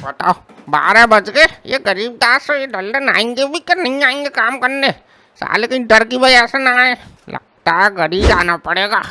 बताओ 12 बज गए, ये गरीब दास और ये डल्लन आएंगे भी कि नहीं आएंगे काम करने। साले कहीं डर की वजह से ना आए, लगता है गरीब आना पड़ेगा।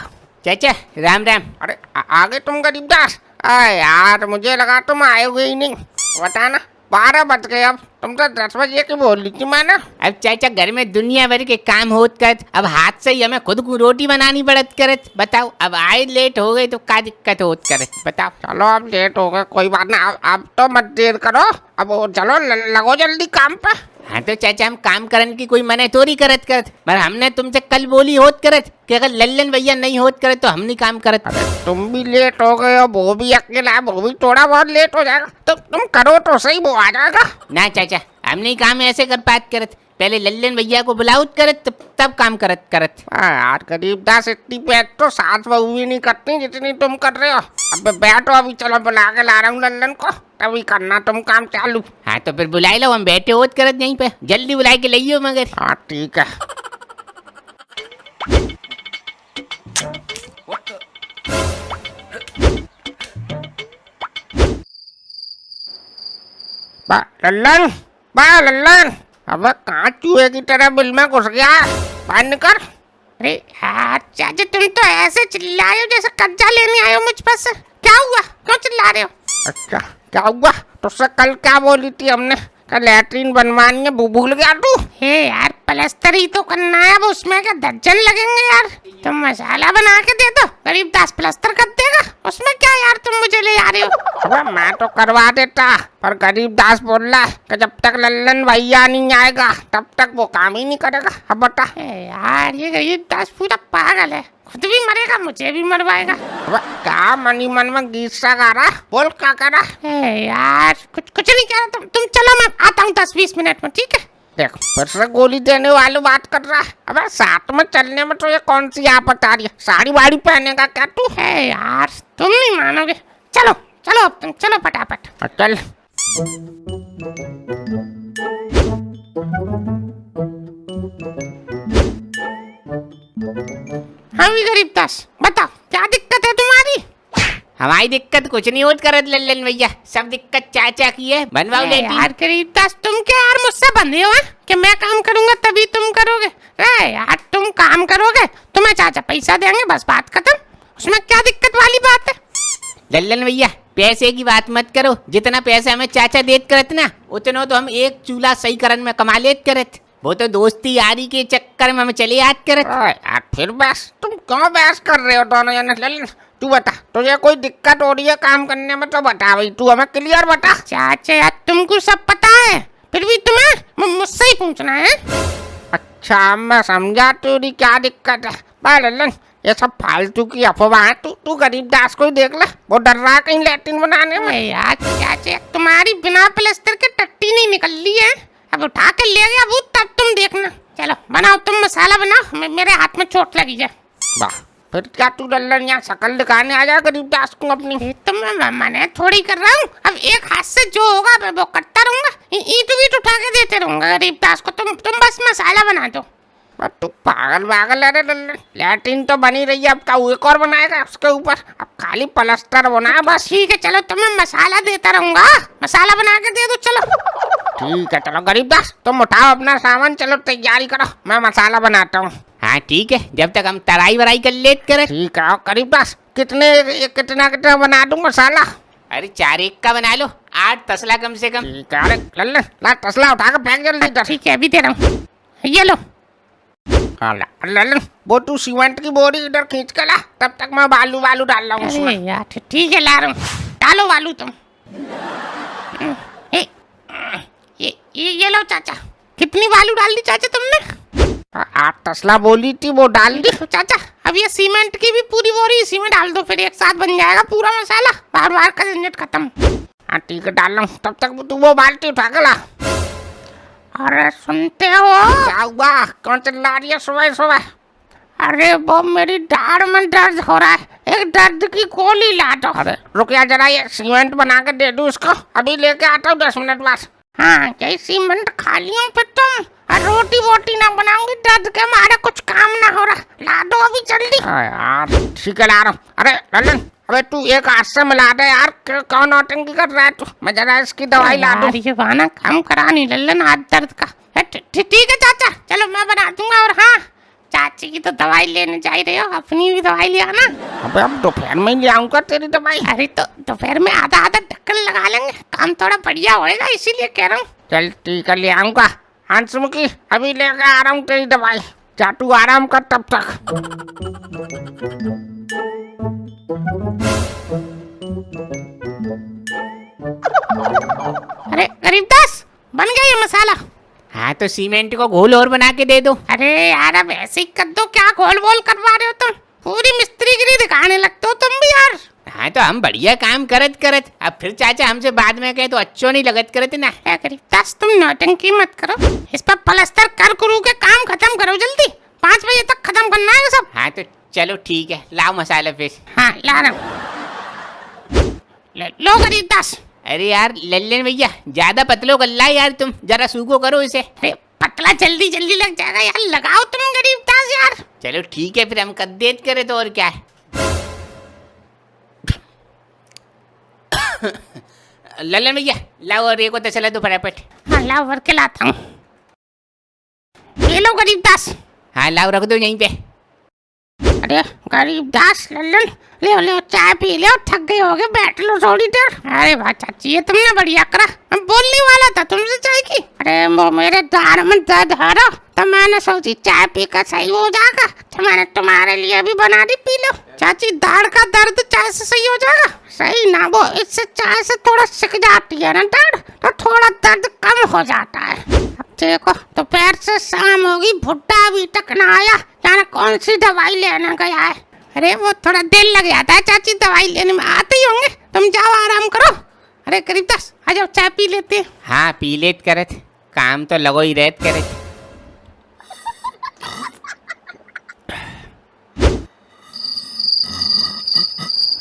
चाचा राम राम। अरे आ गए तुम गरीब दास? अरे यार मुझे लगा तुम आए ही नहीं। बताना 12 बज गए, अब तुम तो 10 बजे की बोल रही थी मैंने। अब चाचा घर में दुनिया भर के काम होत करत, अब हाथ से ही हमें खुद को रोटी बनानी पड़त करत। बताओ अब आए लेट हो गए तो क्या दिक्कत होत करत बताओ। चलो अब लेट हो गए कोई बात ना, अब तो मत देर करो, अब चलो लगो जल्दी काम पे। हाँ तो चाचा हम काम करने की कोई मने थोड़ी करत करत, पर हमने तुमसे कल बोली होत करत कि अगर लल्लन भैया नहीं होत करत तो हम नहीं काम करत। अरे तुम भी लेट हो गए हो, वो भी अकेला है, वो भी थोड़ा बहुत लेट हो जाएगा, तो तुम करो तो सही, वो आ जाएगा ना चाचा हम नहीं काम ऐसे कर पात करत, पहले लल्लन भैया को बुलाउत करत तब काम करत करत। यार गरीब दास इतनी पैट तो सास बहू भी नहीं करती जितनी तुम कर रहे हो। अब बैठो, अभी चलो बुला के ला रहा हूँ लल्लन को, तभी करना तुम काम चालू। हाँ तो फिर बुलाई लो, हम बैठे होत करत यहीं पे, जल्दी बुला के लाइयो मगर। हाँ ठीक है। लल्लन अब कहाँ चूहे की तरह बिल में घुस गया, बाहर निकल। अरे यार चाचा तुम तो ऐसे चिल्ला रहे हो जैसे कर्जा लेने आए हो मुझ पर से। क्या हुआ, क्यों चिल्ला रहे हो? अच्छा क्या हुआ? तुझसे कल क्या बोली थी हमने, कल लैट्रीन बनवानी है, भूल गया तू? हे यार प्लास्टर ही तो करना है, अब उसमें क्या दर्जन लगेंगे यार। तुम मसाला बना के दे दो, गरीब दास प्लास्टर कर देगा, उसमें क्या यार तुम मुझे ले आ रहे हो। अबे मैं तो करवा देता, पर गरीब दास बोल रहा है कि जब तक लल्लन भैया नहीं आएगा तब तक वो काम ही नहीं करेगा। अब बता। यार ये गरीब दास पूरा पागल है, खुद भी मरेगा मुझे भी मरवाएगा। अब क्या मनी मन में गीत सा गा रहा, बोल क्या कर रहा? यार कुछ नहीं कह रहा, तुम चलो मैं आता हूँ 10-20 मिनट में, ठीक है? देख फिर से गोली देने वाली बात कर रहा है। अबे साथ में चलने में तो ये कौन सी आफत आ रही है, साड़ी वाड़ी पहनेगा क्या तू? है यार तुम नहीं मानोगे, चलो चलो अब तुम चलो फटाफट चल। हाँ भी गरीब दास बताओ क्या दिक्कत है तुम्हारी? हमारी दिक्कत कुछ नहीं होत करत लल्लन भैया, सब दिक्कत चाचा की है। बनवाओ लेटी। यार गरीब दास तुम क्या यार मुझसे बंधे हो कि मैं काम करूंगा तभी तुम करोगे? यार तुम काम करोगे तुम्हें चाचा पैसा देंगे, बस बात खत्म, उसमें क्या दिक्कत वाली बात है? लल्लन भैया पैसे की बात मत करो, जितना पैसा हमें चाचा देत करत ना उतना तो हम एक चूल्हा सही करन में कमा लेत करत, वो तो दोस्ती यारी के चक्कर में हम चले याद करत। यार फिर बस तुम क्यों बहस कर रहे हो दोनों जने? लल्लन तू बता, तुझे कोई दिक्कत हो रही है काम करने में तो बता भाई, तू हमें क्लियर बता। चाचा यार तुमको सब पता है, फिर भी तुम्हें मुझसे ही पूछना है। अच्छा मैं समझा तेरी क्या दिक्कत है। भाई लल्लन ये सब फालतू की अफवाह है, तू गरीब दास को ही देख ले, वो डर रहा है कहीं लैट्रिन बनाने में। यार चाचा तुम्हारी बिना प्लास्टर के टट्टी नहीं निकल रही है, अब उठा के ले गया वो, तब तुम देखना। चलो बनाओ तुम मसाला बनाओ, मेरे हाथ में चोट लगी है। वाह फिर क्या तू लल्लन यहाँ शकल दिखाने आ जा गरीब दास को अपनी? तो मैं मना थोड़ी कर रहा हूँ, अब एक हाथ से जो होगा मैं वो करता रहूंगा, ईंट भी उठा के देते रहूंगा गरीब दास को, तुम बस मसाला बना दो। तू पागल अरे लल्लन, लैट्रिन तो बनी रही है, अब क्या एक और बनाएगा उसके ऊपर? अब खाली प्लास्टर बना है बस। ठीक है चलो तुम्हें मसाला देता रहूंगा, मसाला बना के दे दो चलो। ठीक है चलो गरीब दास तुम उठाओ अपना सामान, चलो तैयारी करो, मैं मसाला बनाता हूँ। हाँ ठीक है, जब तक हम तराई वराई कर लेत करत। ठीक है गरीब दास कितना बना दूँ मसाला? अरे 4 एक का बना लो, 8 तसला कम से कम। ठीक है। अरे लल्लन ला तसला उठा कर फेंक जल्दी इधर। ठीक है अभी दे रहा हूँ, ये लो। हाँ लल्लन वो तू सीमेंट की बोरी इधर खींच कर ला, तब तक मैं बालू डाल रहा हूँ उसमें। यार ठीक है ला रहा हूँ, डालो बालू तुम। ये लो चाचा, कितनी बालू डाल दी चाचा तुमने? 8 तसला बोली थी वो डाल दी। तो चाचा अब ये सीमेंट की भी पूरी बोरी इसी में डाल दो, फिर एक साथ बन जाएगा पूरा मसाला, बार का झंझट खत्म। हाँ ठीक है डाल रहा हूँ, तब तक तू वो बाल्टी उठा कर ला। अरे सुनते हो क्या हुआ, कौन चिल्ला रही है सुबह सुबह? अरे वो मेरी दाढ़ में दर्द हो रहा है, एक दर्द की गोली ला दो। अरे रुक जा जरा, ये सीमेंट बना के दे दूँ उसको, अभी लेके आता हूँ 10 मिनट बाद। हाँ यही सीमेंट खा लियो फिर तुम, और रोटी वोटी ना बनाऊंगी, दर्द के मारे कुछ काम ना हो रहा। ला दो अभी जल्दी। यार ठीक है ला रहा हूँ। अरे ललन, अबे तू एक हाथ से मिला दे यार, कौन नौटंकी कर रहा है तू? मैं जरा इसकी दवाई ला दूं। ये बहाना काम करा नहीं लल्लन, हाथ दर्द का। ठीक है चाचा, चलो मैं बना दूंगा। और हाँ, चाची की तो दवाई लेने जा ही रहे हो, अपनी भी दवाई ले आना। अबे अब दोपहर में ही ले आऊंगा तेरी दवाई। अरे तो दोपहर में आधा आधा ढक्कन लगा लेंगे, काम थोड़ा बढ़िया होएगा, इसीलिए कह रहा हूँ। चल ठीक है ले आऊंगा। हंसमुखी अभी लेकर आ रहा हूँ तेरी दवाई, जा तू आराम कर तब तक। अरे गरीबदास, बन गया ये मसाला? हाँ तो सीमेंट को घोल और बना के दे दो। अरे यार अब ऐसे ही कर दो, क्या गोल गोल करवा रहे हो तुम? पूरी मिस्त्रीगिरी दिखाने लगते हो तुम भी यार। हाँ तो हम बढ़िया काम करत करत, अब फिर चाचा हमसे बाद में कहे तो अच्छो नहीं लगत करत ना। गरीबदास तुम नौटंकी मत करो, इस पर प्लास्टर कर करू के काम खत्म करो जल्दी, 5 बजे तक खत्म करना है सब। हाँ तो चलो ठीक है, लाओ मसाला फिर। हाँ ला रहा हूँ, लो गरीबदास। अरे यार लल्लन भैया ज्यादा पतलो कर ला यार, तुम जरा सूखो करो इसे। अरे पतला जल्दी जल्दी लग जाएगा यार, लगाओ तुम गरीबदास यार। चलो ठीक है फिर, हम कद्देत करे तो और क्या है। लल्लन भैया लाओ और एक को तसला दो फटाफट। हाँ लाओ भर के लाता हूँ, ये लो गरीबदास। हाँ लाओ रख दो यहीं पे। अरे गरीबदास लल्लन, ले चाय पी लो, थक गए होगे, बैठ लो थोड़ी देर। अरे वाह चाची, ये तुमने बढ़िया करा, मैं बोलने वाला था तुमसे चाय की। अरे वो मेरे दाढ़ में दर्द हो रहा, तो मैंने सोची चाय पी कर सही हो जाएगा, तो मैंने तुम्हारे लिए भी बना दी, पी लो। चाची दाढ़ का दर्द चाय से सही हो जाएगा? सही ना, वो इससे चाय से थोड़ा सिक जाती है ना दाढ़, तो थोड़ा दर्द कम हो जाता है। देखो दोपहर से शाम होगी, भुट्टा अभी तक ना आया, जाने कौन सी दवाई लेने गया है। अरे वो थोड़ा देर लग जाता है चाची, दवाई लेने में आते ही होंगे, तुम जाओ आराम करो। अरे गरीबदास आ जाओ, चाय पी लेते हैं। हाँ पी लेत करत, काम तो लगो ही रहत करत।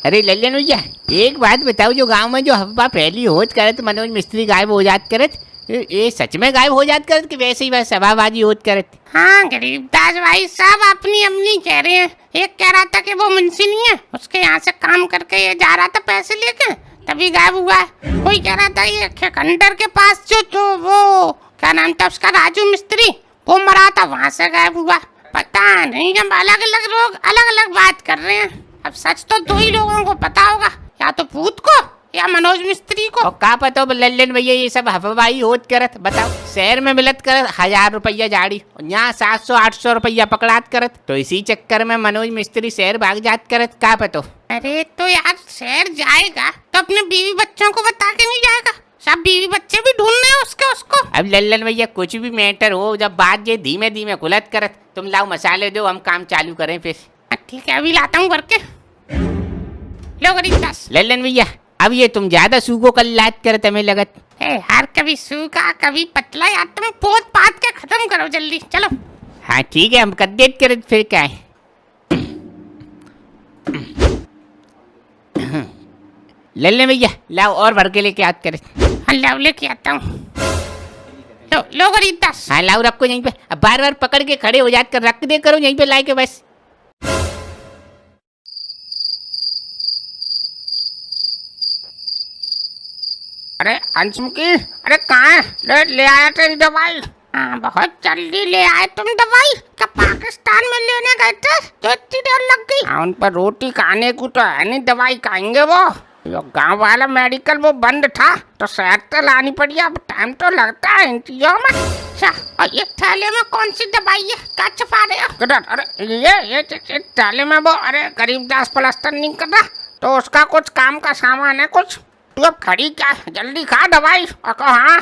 अरे लल्लन भैया एक बात बताओ, जो गांव में जो हफ्पा फैली होत करत, मनोज मिस्त्री गायब हो जात करत, ये सच में गायब हो जात करत कि वैसे ही बस सभाबाजी होत करत? हाँ गरीबदास भाई साहब अपनी अम्मी कह रहे हैं, एक कह रहा था कि वो मुंशी नहीं है, उसके यहाँ से काम करके ये जा रहा था पैसे लेके, तभी गायब हुआ है। कोई कह रहा था ये खंडर के पास जो वो क्या नाम था उसका, राजू मिस्त्री, वो मरा था, वहाँ से गायब हुआ। पता नहीं, हम अलग अलग लोग अलग अलग बात कर रहे हैं। अब सच तो 2 ही लोगों को पता होगा, या तो भूत को या मनोज मिस्त्री को। और का पता लल्लन भैया ये सब हफवाई होत करत? बताओ शहर में मिलत करत 1000 रुपया जाड़ी, और यहाँ 700-800 रुपया पकड़ात करत, तो इसी चक्कर में मनोज मिस्त्री शहर भाग जात करत, का पतो? अरे तो यार शहर जाएगा तो अपने बीवी बच्चों को बता के नहीं जाएगा, सब बीवी बच्चे भी ढूंढने हैं उसको। अब लल्लन भैया कुछ भी मैटर हो, जब बात ये धीमे धीमे खुलत करत, तुम लाओ मसाले दो, हम काम चालू करें फिर। ठीक है अभी लाता हूँ भर के, लो गरीबदास। लल्लन भैया अब ये तुम ज्यादा सूखो कल लाद करत हमें लगत। हर कभी सूखा कभी पतला, यार तुम पोत पात के खत्म करो जल्दी, चलो। हाँ ठीक है, हम कद्देत करत फिर क्या है। लल्लन भैया लाओ और भर के लेके याद करत। हाँ लाओ लेके आता हूँ, लो गरीबदास। हाँ लाओ रखो यहीं पे, अब बार बार पकड़ के खड़े हो जात कर, रख दे करो यहीं पे ला के बस। अरे अंशमुखी, अरे कहाँ है? ले आया तेरी दवाई। हाँ बहुत जल्दी ले आए तुम दवाई, क्या पाकिस्तान में लेने गए थे तो इतनी देर लग गई? हाँ उन पर रोटी खाने को तो है नहीं, दवाई खाएंगे वो। जो गांव वाला मेडिकल वो बंद था, तो शहर तो लानी पड़ी, अब टाइम तो लगता है इन चीजों में। अच्छा और ये थैले में कौन सी दवाई है, क्या छुपा रहे हो? किधर? अरे ये थाले में वो, अरे गरीबदास प्लास्टर नहीं कर रहा, तो उसका कुछ काम का सामान है कुछ। तू अब खड़ी क्या, जल्दी खा दवाई, और कहो हाँ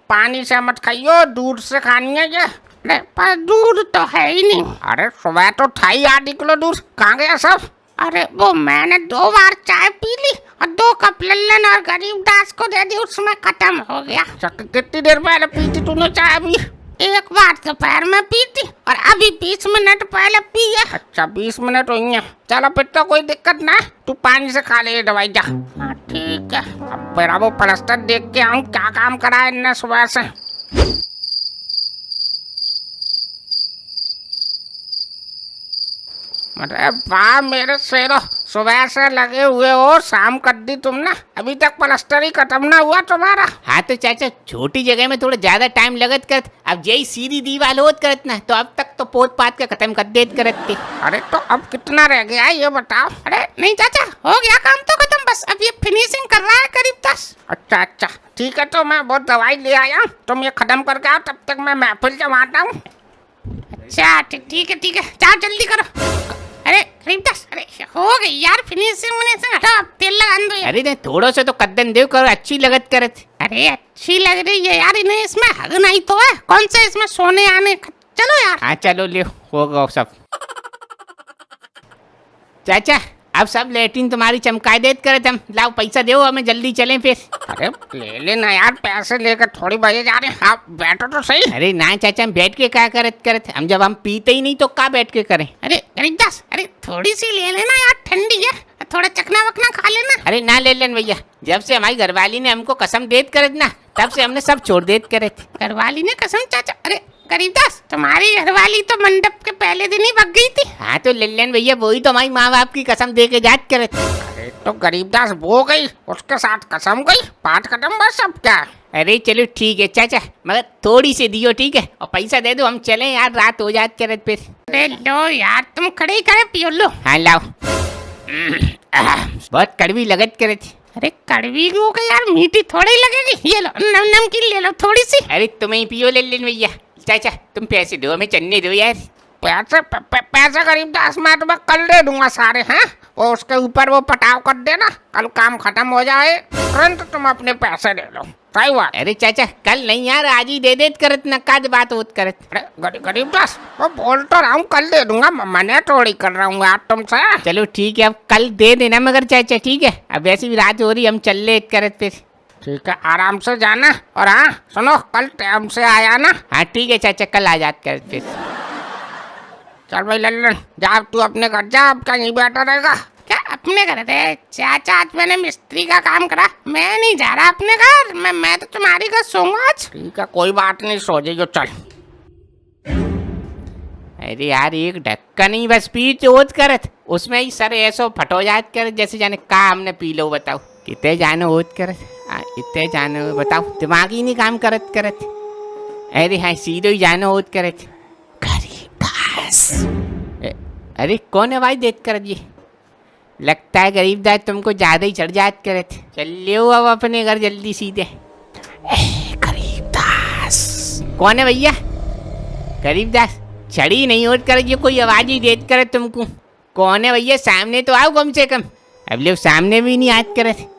पानी से मत खाइयो, दूध से खानी है ये। अरे पर दूध तो है ही नहीं। अरे सुबह तो थाई आधी किलो दूध, कहाँ गया सब? अरे वो मैंने 2 बार चाय पी ली और 2 कप लल्लन और गरीबदास को दे दी, उसमें खत्म हो गया। कितनी देर पहले पी थी तूने चाय अभी? एक बार दोपहर में पी थी और अभी 20 मिनट पहले पी है। अच्छा 20 मिनट हुई है, चलो फिर तो कोई दिक्कत ना, तू पानी से खा ले ये दवाई जा। हाँ ठीक है। अब मेरा वो प्लास्टर देख के आऊँ क्या काम करा है इनने सुबह से। अरे वाह मेरे शेरो, सुबह से लगे हुए हो, शाम कर दी तुमने, अभी तक प्लास्टर ही खत्म ना हुआ तुम्हारा। हाँ तो चाचा छोटी जगह में थोड़ा ज्यादा टाइम लगत करत, अब यही सीधी दीवार होत करत ना तो अब तक तो पोत पात के खत्म कर देत करत थे। अरे तो अब कितना रह गया ये बताओ। अरे नहीं चाचा, हो गया काम तो खत्म, बस अब ये फिनिशिंग कर रहा है करीब 10। अच्छा अच्छा ठीक है, तो मैं बहुत दवाई ले आया हूँ, तुम ये खत्म करके आओ, तब तक मैं महफिल जमाता हूँ। अच्छा ठीक है चाचा जल्दी करो। अरे करीब 10, अरे हो गई यार फिनिशिंग विनिशिंग, हटाओ अब तेल लगा दो ये। अरे नहीं थोड़ा सा तो कद्दन देव करो, अच्छी लगत करत। अरे अच्छी लग रही है यार, इन्हें इसमें हग नहीं तो है, कौन सा इसमें सोने आने, चलो यार। हाँ चलो ले होगा सब। चाचा अब सब लेटिन तुम्हारी चमका देत करत, हम लाओ पैसा दो हमें, जल्दी चलें फिर। अरे ले लेना यार, पैसे लेकर थोड़ी बजे जा रहे हैं, आप बैठो तो सही। अरे ना चाचा हम बैठ के क्या करत करत, हम जब हम पीते ही नहीं तो क्या बैठ के करें। अरे करीब 10, अरे थोड़ी सी ले लेना यार, ठंडी है, थोड़ा चखना वकना खा लेना। अरे ना ले लेन भैया, जब से हमारी घरवाली ने हमको कसम देत करत ना तब से हमने सब छोड़ देत करत। घरवाली ने कसम चाचा, अरे करीब 10, तुम्हारी घरवाली तो मंडप के पहले दिन ही भग गई थी। हाँ तो ले लेन भैया, वही तो हमारी माँ बाप की कसम दे के जात करत। अरे तो गरीबदास वो गई, उसके साथ कसम गई, पाँच कदम बस, अब क्या। अरे चलो ठीक है चाचा, मगर थोड़ी सी दियो ठीक है, और पैसा दे दो, हम चलें यार, रात हो जात करत फिर। अरे लो यार, तुम खड़े ही खड़े पियो लो। हाँ लाओ। बहुत कड़वी लगत करे थी। अरे कड़वी हो गई यार, मीठी थोड़ी ही लगेगी, ये लो नमकीन ले लो थोड़ी सी। अरे तुम्हें ही पियो ले लेन भैया। चाचा तुम पैसे दो, हमें चलने दो यार। पैसे गरीबदास मैं तुम्हें कल दे दूंगा सारे, हैं और उसके ऊपर वो पटाव कर देना, कल काम खत्म हो जाए तुरंत तुम अपने पैसे ले लो, सही बात। अरे चाचा कल नहीं यार, आज ही दे देत करत न, काद बात होत करत। अरे गरीबदास वो बोल तो रहा हूँ कल दे दूंगा, मैंने थोड़ी कर रहा हूँ यार तुमसे। चलो ठीक है, अब कल दे देना मगर चाचा, ठीक है, अब वैसे भी रात हो रही, हम चल ले करत फिर। ठीक है, आराम से जाना, और हाँ सुनो कल टाइम से आया ना। हाँ ठीक है चाचा, कल आ जात करत फिर। चल भाई लल्लन जा, तू अपने घर जा, अब क्या नहीं बैठा रहेगा। क्या अपने घर? रे चाचा आज मैंने मिस्त्री का काम करा, मैं नहीं जा रहा अपने घर, मैं तो तुम्हारी घर सोऊंगा आज। ठीक है कोई बात नहीं, सो जाइयो चल। अरे यार एक ढक्का नहीं बस पी चोत करत, उसमें ही सर ऐसो फटो जात करत, जैसे जाने का हमने पी लो। बताओ कितने जानो होत करत, इतने जानो बताओ, दिमाग ही नहीं काम करत करत। अरे हाँ सीधो ही जानो होत करत। अरे कौन आवाज देत करत ये? लगता है गरीबदास तुमको ज्यादा ही चढ़ जात करत। चलियो अब अपने घर जल्दी सीधे। गरीबदास कौन है भैया? गरीबदास चढ़ी नहीं होत करत, ये कोई आवाज ही देत करत तुमको। कौन है भैया? सामने तो आओ कम से कम। अब लोग सामने भी नहीं आत करत।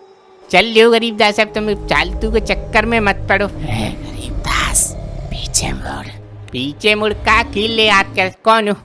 चल लियो गरीबदास, अब तुम चालतू के चक्कर में मत पड़ो। गरीबदास पीछे मुड़, पीछे मुड़ का किल ले आत कर। कौन हो?